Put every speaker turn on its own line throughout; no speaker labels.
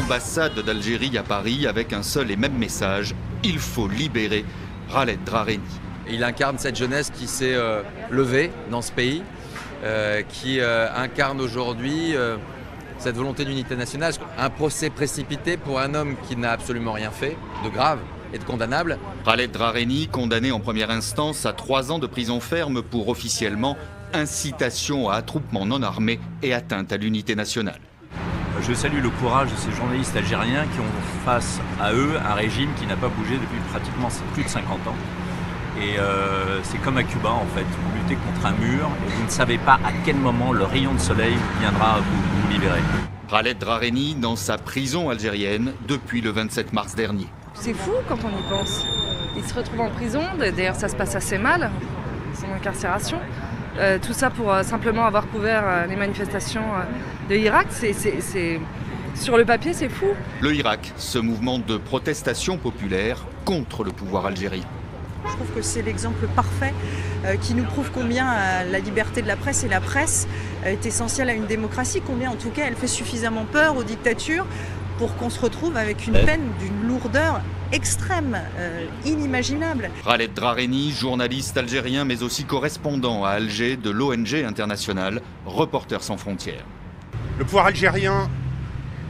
l'ambassade d'Algérie à Paris avec un seul et même message: il faut libérer Khaled Drareni.
Il incarne cette jeunesse qui s'est levée dans ce pays, qui incarne aujourd'hui cette volonté d'unité nationale. Un procès précipité pour un homme qui n'a absolument rien fait de grave et de condamnable.
Khaled Drareni, condamné en première instance à 3 ans de prison ferme pour officiellement incitation à attroupement non armé et atteinte à l'unité nationale.
Je salue le courage de ces journalistes algériens qui ont face à eux un régime qui n'a pas bougé depuis pratiquement plus de 50 ans. Et c'est comme à Cuba en fait, vous luttez contre un mur et vous ne savez pas à quel moment le rayon de soleil viendra vous libérer.
Khaled Drareni dans sa prison algérienne depuis le 27 mars dernier.
C'est fou quand on y pense. Il se retrouve en prison, d'ailleurs ça se passe assez mal, son incarcération. Tout ça pour simplement avoir couvert les manifestations de Irak, sur le papier c'est fou.
Le Irak, ce mouvement de protestation populaire contre le pouvoir algérien.
Je trouve que c'est l'exemple parfait qui nous prouve combien la liberté de la presse et la presse est essentielle à une démocratie, combien en tout cas elle fait suffisamment peur aux dictatures pour qu'on se retrouve avec une peine d'une lourdeur extrême, inimaginable.
Khaled Drareni, journaliste algérien mais aussi correspondant à Alger de l'ONG internationale Reporters sans frontières.
Le pouvoir algérien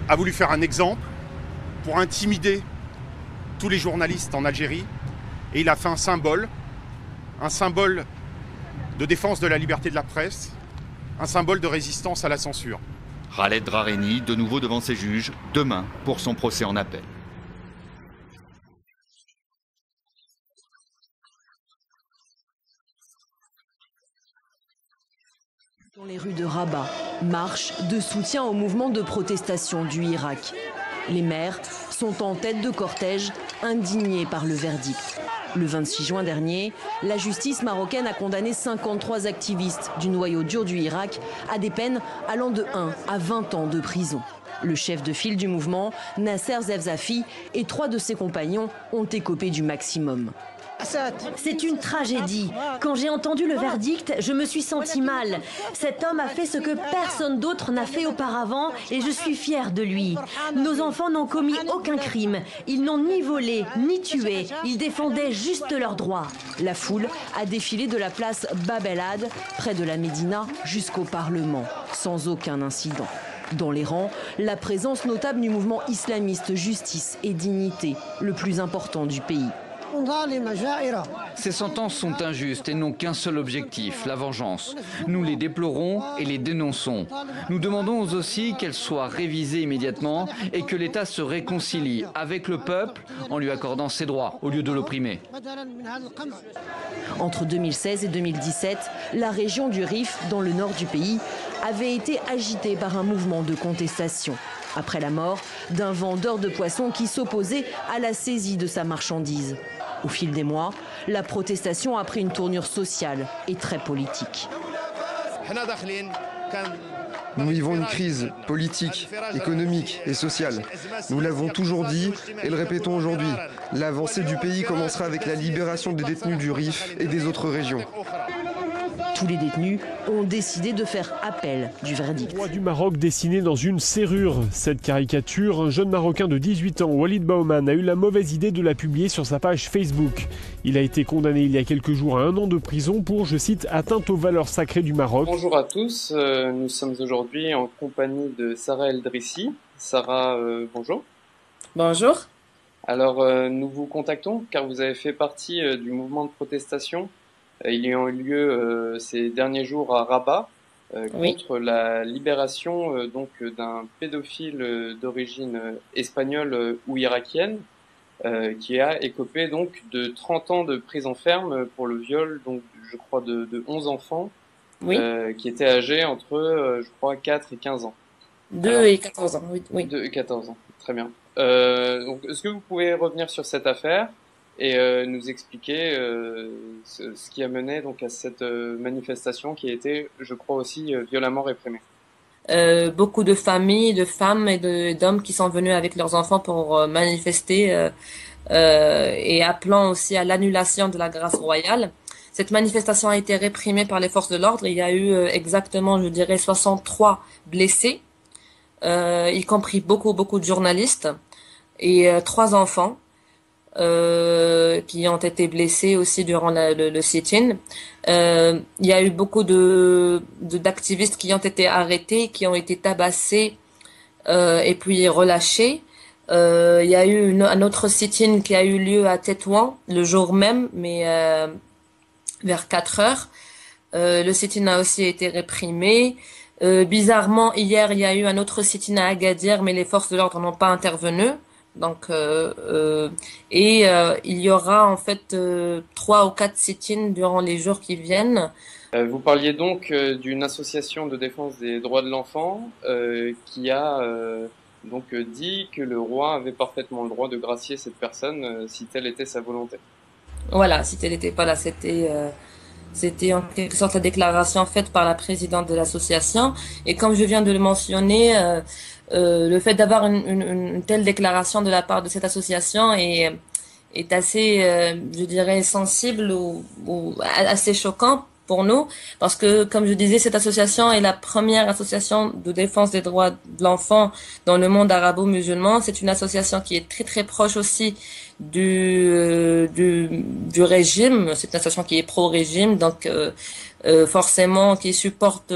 a voulu faire un exemple pour intimider tous les journalistes en Algérie et il a fait un symbole de défense de la liberté de la presse, un symbole de résistance à la censure.
Khaled Drareni, de nouveau devant ses juges, demain pour son procès en appel.
Dans les rues de Rabat, marche de soutien au mouvement de protestation du Irak. Les maires sont en tête de cortège, indignés par le verdict. Le 26 juin dernier, la justice marocaine a condamné 53 activistes du noyau dur du Irak à des peines allant de 1 à 20 ans de prison. Le chef de file du mouvement, Nasser Zefzafi, et 3 de ses compagnons ont écopé du maximum.
C'est une tragédie. Quand j'ai entendu le verdict, je me suis senti mal. Cet homme a fait ce que personne d'autre n'a fait auparavant et je suis fière de lui. Nos enfants n'ont commis aucun crime. Ils n'ont ni volé, ni tué. Ils défendaient juste leurs droits.
La foule a défilé de la place Bab el-Had, près de la Médina, jusqu'au Parlement, sans aucun incident. Dans les rangs, la présence notable du mouvement islamiste Justice et Dignité, le plus important du pays.
Ces sentences sont injustes et n'ont qu'un seul objectif, la vengeance. Nous les déplorons et les dénonçons. Nous demandons aussi qu'elles soient révisées immédiatement et que l'État se réconcilie avec le peuple en lui accordant ses droits au lieu de l'opprimer.
Entre 2016 et 2017, la région du Rif, dans le nord du pays, avait été agitée par un mouvement de contestation. Après la mort d'un vendeur de poissons qui s'opposait à la saisie de sa marchandise. Au fil des mois, la protestation a pris une tournure sociale et très politique.
Nous vivons une crise politique, économique et sociale. Nous l'avons toujours dit et le répétons aujourd'hui. L'avancée du pays commencera avec la libération des détenus du Rif et des autres régions.
Tous les détenus ont décidé de faire appel du verdict.
Le roi du Maroc dessiné dans une serrure. Cette caricature, un jeune Marocain de 18 ans, Walid Bauman, a eu la mauvaise idée de la publier sur sa page Facebook. Il a été condamné il y a quelques jours à 1 an de prison pour, je cite, atteinte aux valeurs sacrées du Maroc.
Bonjour à tous, nous sommes aujourd'hui en compagnie de Sarah Eldrissi. Sarah, bonjour.
Bonjour.
Alors, nous vous contactons car vous avez fait partie du mouvement de protestation il y a eu lieu ces derniers jours à Rabat contre la libération donc d'un pédophile d'origine espagnole ou irakienne qui a écopé donc de 30 ans de prison ferme pour le viol donc je crois de 11 enfants qui étaient âgés entre je crois 4 et 15 ans.
2 et 14 ans, oui.
2 et 14 ans, très bien. Donc est-ce que vous pouvez revenir sur cette affaire et nous expliquer ce qui a mené donc à cette manifestation qui a été, je crois aussi, violemment réprimée.
Beaucoup de familles, de femmes et d'hommes qui sont venus avec leurs enfants pour manifester et appelant aussi à l'annulation de la grâce royale. Cette manifestation a été réprimée par les forces de l'ordre. Il y a eu exactement, je dirais, 63 blessés. y compris beaucoup de journalistes et 3 enfants qui ont été blessés aussi durant le sit-in. Il y a eu beaucoup d'activistes qui ont été arrêtés, qui ont été tabassés et puis relâchés. Il y a eu un autre sit-in qui a eu lieu à Tétouan le jour même, mais vers 4 heures. Le sit-in a aussi été réprimé. Bizarrement, hier, il y a eu un autre sit-in à Agadir, mais les forces de l'ordre n'ont pas intervenu. Donc, il y aura en fait 3 ou 4 sit-ins durant les jours qui viennent.
Vous parliez donc d'une association de défense des droits de l'enfant qui a donc dit que le roi avait parfaitement le droit de gracier cette personne si telle était sa volonté.
Voilà, si telle n'était pas là, c'était en quelque sorte la déclaration faite par la présidente de l'association. Et comme je viens de le mentionner, le fait d'avoir une telle déclaration de la part de cette association est assez, je dirais, sensible ou assez choquant pour nous, parce que, comme je disais, cette association est la première association de défense des droits de l'enfant dans le monde arabo-musulman. C'est une association qui est très proche aussi du régime. C'est une association qui est pro-régime, donc forcément qui supporte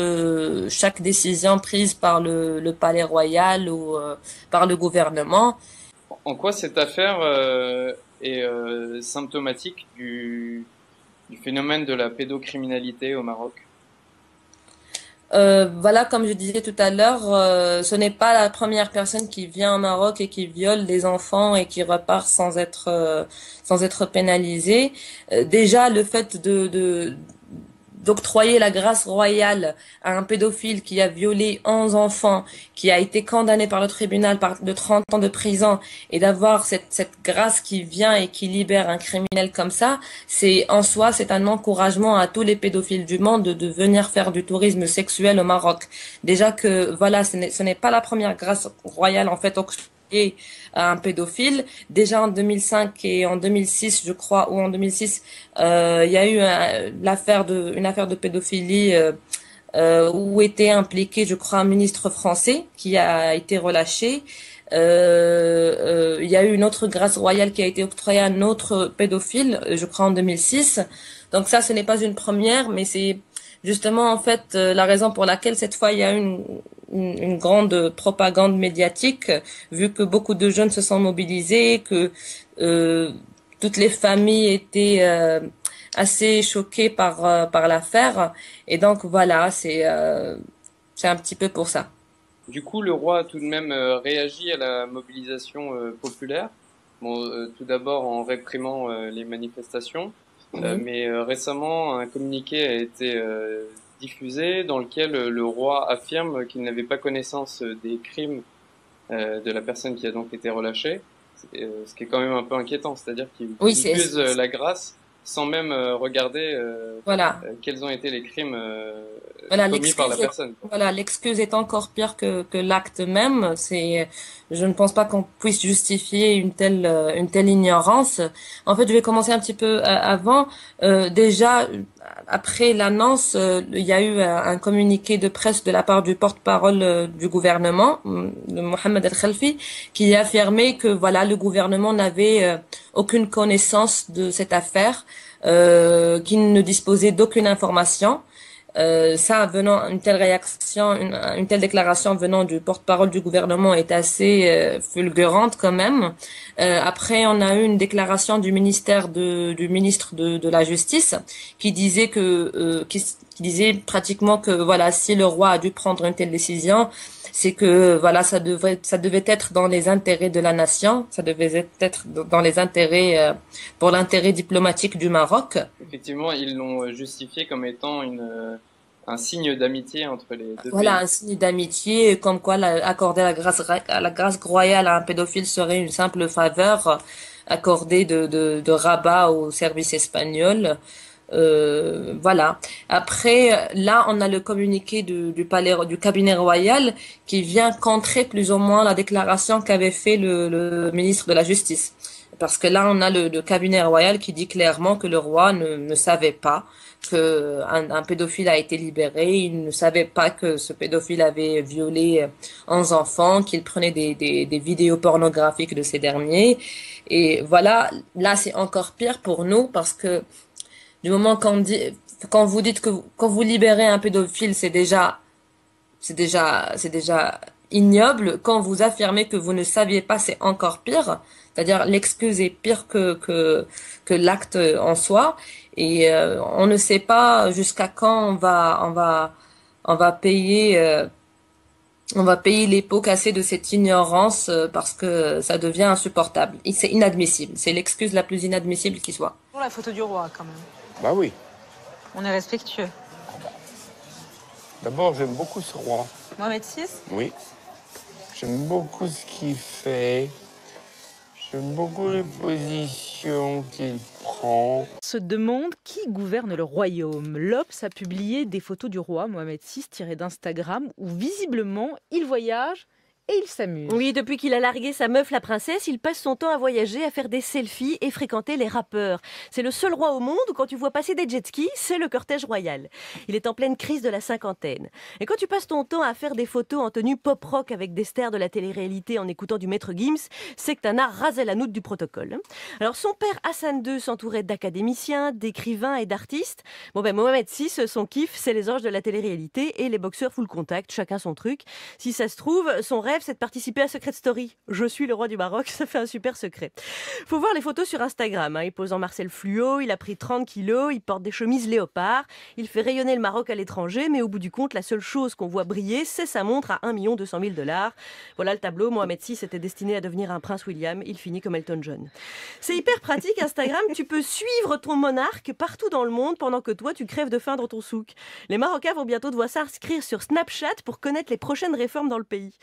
chaque décision prise par le palais royal ou par le gouvernement.
En quoi cette affaire est symptomatique du phénomène de la pédocriminalité au Maroc?
Voilà, comme je disais tout à l'heure, ce n'est pas la première personne qui vient au Maroc et qui viole des enfants et qui repart sans être pénalisée. Déjà, le fait d'octroyer la grâce royale à un pédophile qui a violé 11 enfants, qui a été condamné par le tribunal de 30 ans de prison, et d'avoir cette grâce qui vient et qui libère un criminel comme ça, c'est un encouragement à tous les pédophiles du monde de venir faire du tourisme sexuel au Maroc. Déjà que, voilà, ce n'est pas la première grâce royale, en fait, octroyée à un pédophile. Déjà en 2005 et en 2006, je crois, ou en 2006, il y a eu une affaire de pédophilie où était impliqué, je crois, un ministre français qui a été relâché. Il y a eu une autre grâce royale qui a été octroyée à un autre pédophile, je crois en 2006. Donc ça, ce n'est pas une première, mais c'est justement en fait la raison pour laquelle cette fois il y a une grande propagande médiatique, vu que beaucoup de jeunes se sont mobilisés, que toutes les familles étaient assez choquées par l'affaire, et donc voilà, c'est un petit peu pour ça.
Du coup, le roi a tout de même réagi à la mobilisation populaire. Bon, tout d'abord en réprimant les manifestations, mais récemment un communiqué a été diffusé dans lequel le roi affirme qu'il n'avait pas connaissance des crimes de la personne qui a donc été relâchée, ce qui est quand même un peu inquiétant, c'est-à-dire qu'il diffuse la grâce sans même regarder quels ont été les crimes commis par la personne.
Voilà, l'excuse est encore pire que l'acte même. Je ne pense pas qu'on puisse justifier une telle ignorance. En fait, je vais commencer un petit peu avant. Déjà, après l'annonce, il y a eu un communiqué de presse de la part du porte-parole du gouvernement, de Mohamed El-Khelfi, qui a affirmé que voilà, le gouvernement n'avait aucune connaissance de cette affaire, qu'il ne disposait d'aucune information. Une telle réaction, une telle déclaration venant du porte-parole du gouvernement est assez fulgurante quand même. Après, on a eu une déclaration du ministre de la Justice qui disait qui disait pratiquement que voilà, si le roi a dû prendre une telle décision, c'est que voilà, ça devait être dans les intérêts de la nation, ça devait être dans les intérêts pour l'intérêt diplomatique du Maroc.
Effectivement, ils l'ont justifié comme étant un signe d'amitié entre les deux pays.
Voilà, un signe d'amitié, comme quoi accorder la grâce royale à un pédophile serait une simple faveur accordée de Rabat au service espagnol. Voilà. Après, là, on a le communiqué du cabinet royal qui vient contrer plus ou moins la déclaration qu'avait fait le ministre de la Justice. parce que là, on a le cabinet royal qui dit clairement que le roi ne savait pas qu'un pédophile a été libéré. Il ne savait pas que ce pédophile avait violé 11 enfants, qu'il prenait des vidéos pornographiques de ces derniers. Et voilà, là, c'est encore pire pour nous parce que du moment quand vous dites que quand vous libérez un pédophile, c'est déjà ignoble. Quand vous affirmez que vous ne saviez pas, c'est encore pire. C'est-à-dire l'excuse est pire que l'acte en soi. Et on ne sait pas jusqu'à quand on va payer les pots cassés de cette ignorance parce que ça devient insupportable. Et c'est inadmissible. C'est l'excuse la plus inadmissible qui soit.
Pour la photo du roi, quand même.
Bah oui.
On est respectueux.
D'abord, j'aime beaucoup ce roi.
Mohamed VI?
Oui. J'aime beaucoup ce qu'il fait. J'aime beaucoup les positions qu'il prend.
On se demande qui gouverne le royaume. L'Obs a publié des photos du roi Mohamed VI tirées d'Instagram où visiblement il voyage et il s'amuse.
Oui, depuis qu'il a largué sa meuf la princesse, il passe son temps à voyager, à faire des selfies et fréquenter les rappeurs. C'est le seul roi au monde où quand tu vois passer des jet skis, c'est le cortège royal. Il est en pleine crise de la cinquantaine. Et quand tu passes ton temps à faire des photos en tenue pop-rock avec des stars de la télé-réalité en écoutant du Maître Gims, c'est que t'en as rasé la noute du protocole. Alors son père Hassan II s'entourait d'académiciens, d'écrivains et d'artistes. Bon ben Mohamed VI, son kiff, c'est les anges de la télé-réalité et les boxeurs full contact, chacun son truc. Si ça se trouve, son rêve c'est de participer à Secret Story. Je suis le roi du Maroc, ça fait un super secret. Faut voir les photos sur Instagram. Il pose en Marcel Fluo, il a pris 30 kilos, il porte des chemises léopard, il fait rayonner le Maroc à l'étranger, mais au bout du compte, la seule chose qu'on voit briller, c'est sa montre à 1 200 000 $. Voilà le tableau. Mohamed VI était destiné à devenir un prince William. Il finit comme Elton John. C'est hyper pratique, Instagram. Tu peux suivre ton monarque partout dans le monde pendant que toi, tu crèves de faim dans ton souk. Les Marocains vont bientôt devoir s'inscrire sur Snapchat pour connaître les prochaines réformes dans le pays.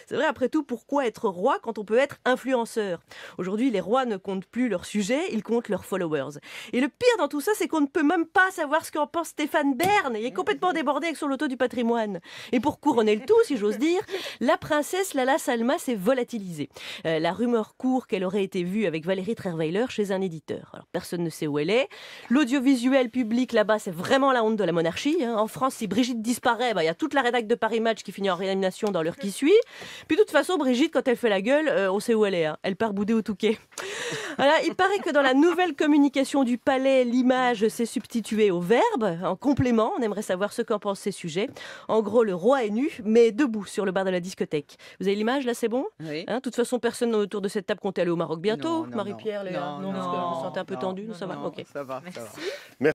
C'est vrai, après tout, pourquoi être roi quand on peut être influenceur? Aujourd'hui, les rois ne comptent plus leur sujet, ils comptent leurs followers. Et le pire dans tout ça, c'est qu'on ne peut même pas savoir ce qu'en pense Stéphane Bern. Il est complètement débordé avec son loto du patrimoine. Et pour couronner le tout, si j'ose dire, la princesse Lala Salma s'est volatilisée. La rumeur court qu'elle aurait été vue avec Valérie Trierweiler chez un éditeur. Alors, personne ne sait où elle est. L'audiovisuel public là-bas, c'est vraiment la honte de la monarchie. En France, si Brigitte disparaît, y a toute la rédac de Paris Match qui finit en réanimation dans l'heure qui suit. Puis de toute façon, Brigitte, quand elle fait la gueule, on sait où elle est. Elle part bouder au Touquet. Voilà, il paraît que dans la nouvelle communication du palais, l'image s'est substituée au verbe. En complément, on aimerait savoir ce qu'en pensent ces sujets. En gros, le roi est nu, mais debout sur le bar de la discothèque. Vous avez l'image, là, c'est bon?
Oui.
De toute façon, personne autour de cette table comptait aller au Maroc bientôt.
Non,
Marie-Pierre, Léa? Non, parce que vous vous sentez un peu tendu.
Non,
ça va? Ok.
Ça va.
Merci.
Ça va.